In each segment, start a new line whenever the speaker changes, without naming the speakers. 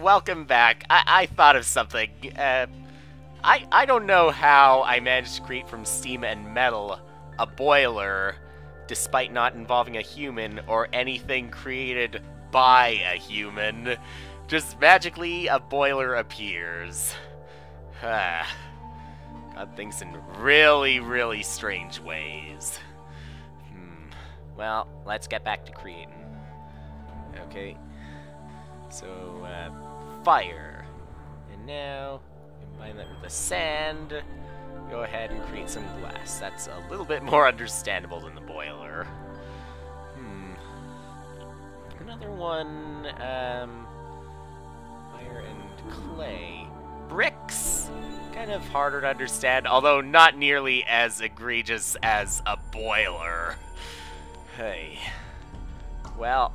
welcome back. I thought of something. I don't know how I managed to create from steam and metal a boiler, despite not involving a human or anything created by a human. Just magically, a boiler appears. God thinks in really, really strange ways. Well, let's get back to creating. Okay. So, fire. And now, combine that with the sand. Go ahead and create some glass. That's a little bit more understandable than the boiler. Another one, fire and clay. Bricks! Kind of harder to understand, although not nearly as egregious as a boiler. Hey. Well,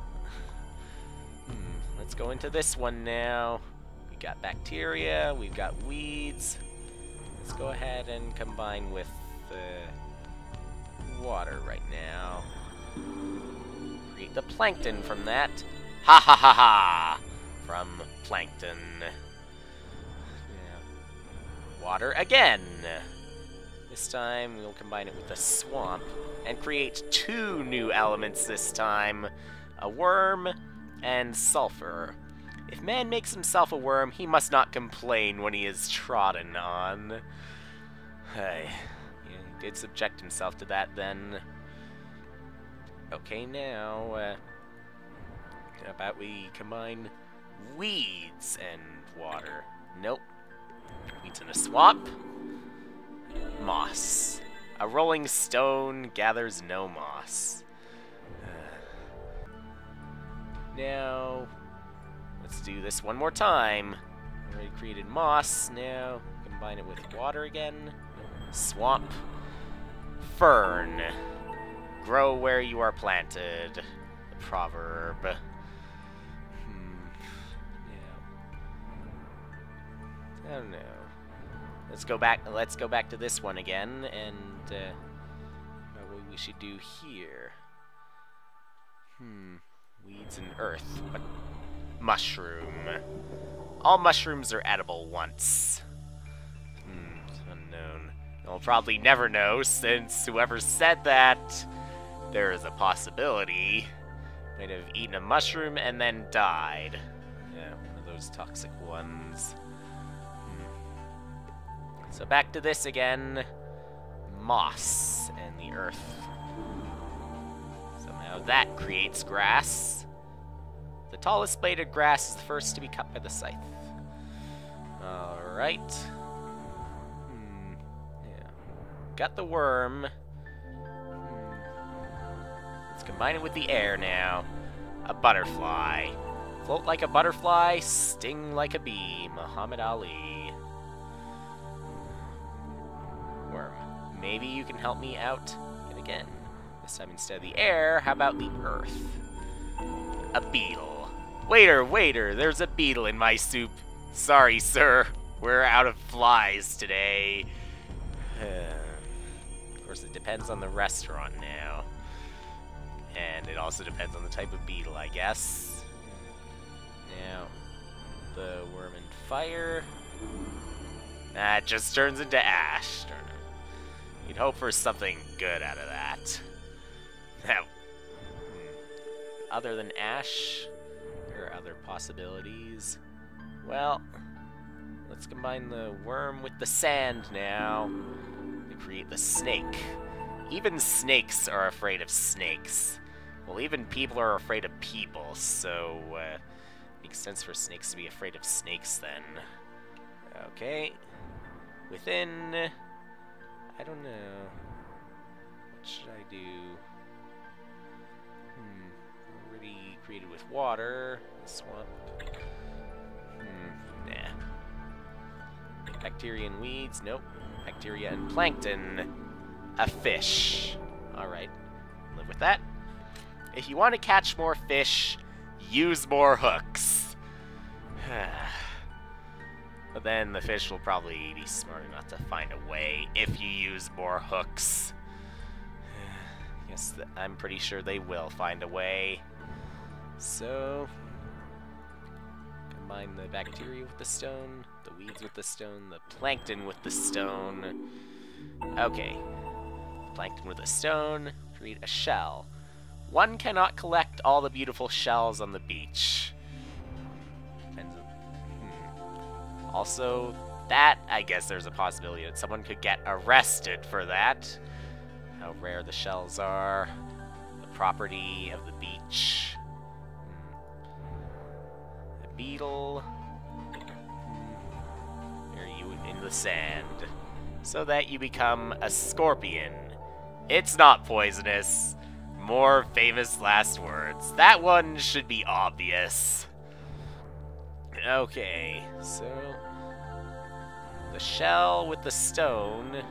let's go into this one now. We got bacteria, we've got weeds. Let's go ahead and combine with water right now. Create the plankton from that. Ha ha ha ha! From plankton. Yeah. Water again. This time we'll combine it with the swamp and create two new elements this time. A worm and sulfur. If man makes himself a worm, he must not complain when he is trodden on. Hey, he did subject himself to that then. Okay, now, how about we combine weeds and water? Nope. Weeds in a swamp. Moss. A rolling stone gathers no moss. Now, let's do this one more time. Already created moss. Now, combine it with water again. Swamp. Fern. Grow where you are planted. The proverb. Yeah. I don't know. Let's go back to this one again, and what we should do here. Weeds and earth, but mushroom. All mushrooms are edible once. It's unknown. We'll probably never know, since whoever said that, there is a possibility, might have eaten a mushroom and then died. Yeah, one of those toxic ones. So back to this again. Moss and the earth. Somehow that creates grass. The tallest blade of grass is the first to be cut by the scythe. Alright. Yeah. Got the worm. Let's combine it with the air now. A butterfly. Float like a butterfly, sting like a bee. Muhammad Ali. Worm. Maybe you can help me out. And again, this time instead of the air, how about the earth? A beetle. Waiter, there's a beetle in my soup. Sorry, sir. We're out of flies today. Of course, it depends on the restaurant now. And it also depends on the type of beetle, I guess. Now, the worm and fire. That just turns into ash. You'd hope for something good out of that. Now, other than ash, there are other possibilities. Well, let's combine the worm with the sand now to create the snake. Even snakes are afraid of snakes. Well, even people are afraid of people, so makes sense for snakes to be afraid of snakes then. Okay. Within, I don't know. What should I do? Already created with water. The swamp. Nah. Bacteria and weeds. Nope. Bacteria and plankton. A fish. Alright. Live with that. If you want to catch more fish, use more hooks. But then the fish will probably be smart enough to find a way if you use more hooks. Yes, I'm pretty sure they will find a way. So, Combine the bacteria with the stone, the weeds with the stone, the plankton with the stone. Okay. Plankton with a stone, create a shell. One cannot collect all the beautiful shells on the beach. Depends on, Also, that, I guess there's a possibility that someone could get arrested for that. How rare the shells are. The property of the beach. The beetle. Are you in the sand? So that you become a scorpion. It's not poisonous. More famous last words. That one should be obvious. Okay, so the shell with the stone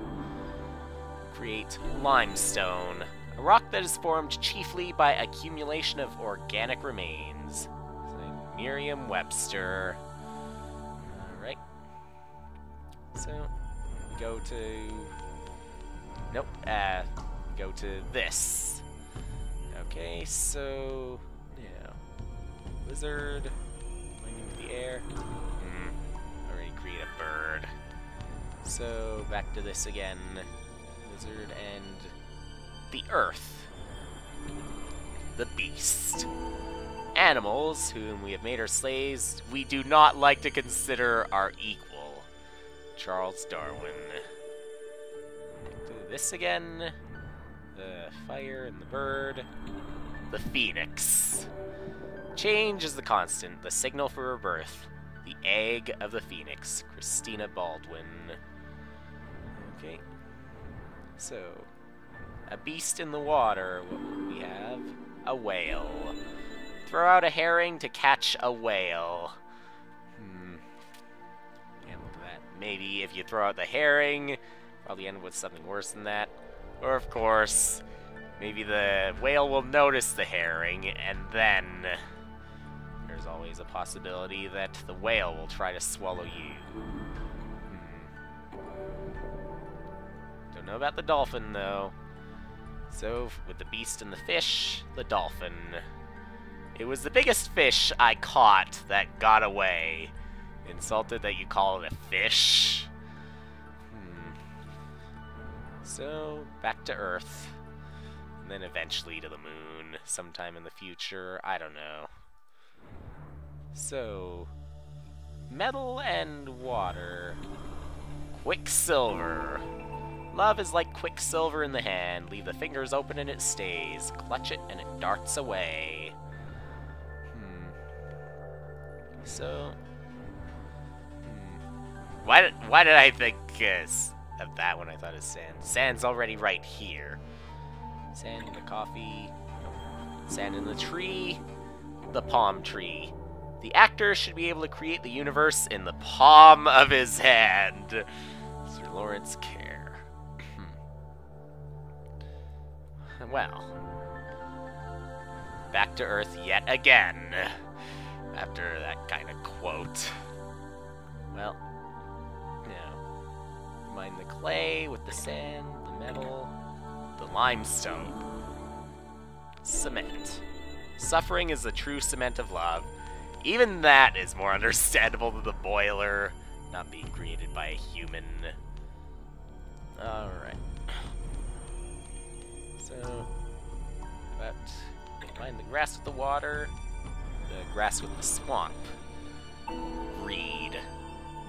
create limestone, a rock that is formed chiefly by accumulation of organic remains. So, Merriam-Webster. Alright. So, we go to... Nope, go to this. Okay, so... Yeah. Lizard. Going into the air. Already create a bird. So, back to this again. Lizard and... the earth. The beast. Animals, whom we have made our slaves, we do not like to consider our equal. Charles Darwin. Do this again. The fire and the bird. The phoenix. Change is the constant, the signal for rebirth. The egg of the phoenix. Christina Baldwin. Okay. So, a beast in the water. What would we have? A whale. Throw out a herring to catch a whale. Can't look at that. Maybe if you throw out the herring, probably end with something worse than that. Or, of course, maybe the whale will notice the herring, and then there's always a possibility that the whale will try to swallow you. Don't know about the dolphin, though. So, with the beast and the fish, the dolphin. It was the biggest fish I caught that got away. Insulted that you call it a fish. So, back to Earth. And then eventually to the moon, sometime in the future, I don't know. So, metal and water. Quicksilver. Love is like quicksilver in the hand. Leave the fingers open and it stays. Clutch it and it darts away. So, why did I think of that when I thought of sand? Sand's already right here. Sand in the coffee. Sand in the tree. The palm tree. The actor should be able to create the universe in the palm of his hand. Sir Lawrence Kerr. Well. Back to Earth yet again. After that kind of quote. Well. Combine the clay with the sand, the metal, the limestone. Cement. Suffering is the true cement of love. Even that is more understandable than the boiler not being created by a human. Alright. So, but combine the grass with the water, the grass with the swamp. Reed.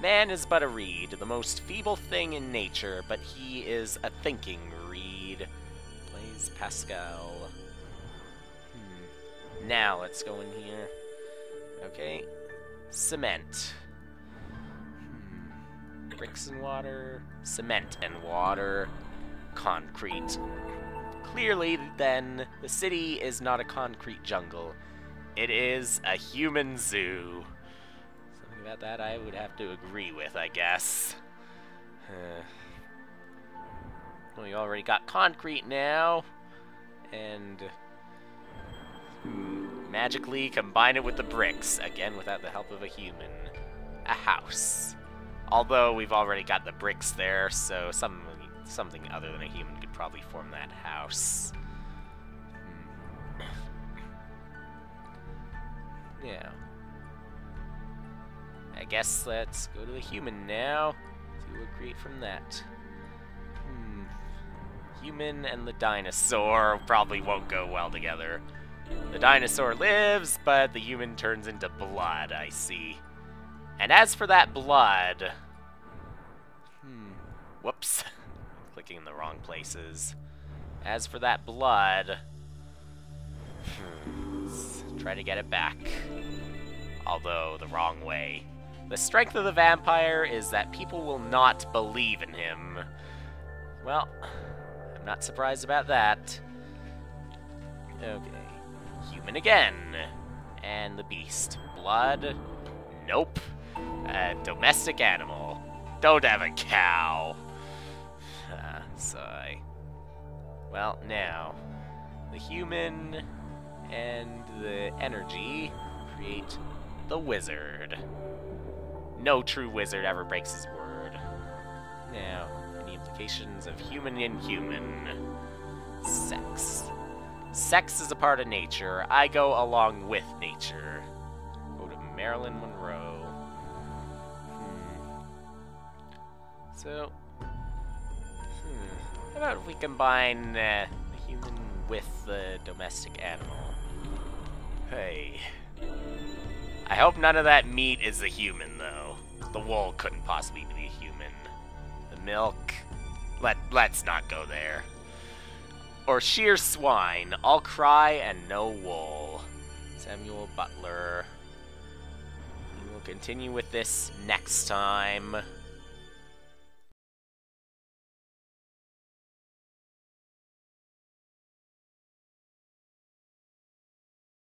Man is but a reed, the most feeble thing in nature, but he is a thinking reed. Blaise Pascal. Now let's go in here. Okay. Cement. Bricks and water. Cement and water. Concrete. Clearly, then, the city is not a concrete jungle. It is a human zoo. About that I would have to agree with, I guess. Well, you already got concrete now, and magically combine it with the bricks, again without the help of a human. A house. Although we've already got the bricks there, so something other than a human could probably form that house. Yeah. I guess let's go to the human now. See what we'll create from that. Human and the dinosaur probably won't go well together. The dinosaur lives, but the human turns into blood, I see. And as for that blood... Whoops. Clicking in the wrong places. As for that blood... Let's try to get it back. Although, the wrong way. The strength of the vampire is that people will not believe in him. Well, I'm not surprised about that. Okay. Human again. And the beast. Blood? Nope. A domestic animal. Don't have a cow. Sigh. Well, now, the human and the energy create the wizard. No true wizard ever breaks his word. Now, any implications of human and human? Sex. Sex is a part of nature. I go along with nature. Go to Marilyn Monroe. So, how about if we combine the human with the domestic animal? Hey. I hope none of that meat is the human, though. The wool couldn't possibly be a human. The milk... Let's not go there. Or sheer swine. All cry and no wool. Samuel Butler. We will continue with this next time.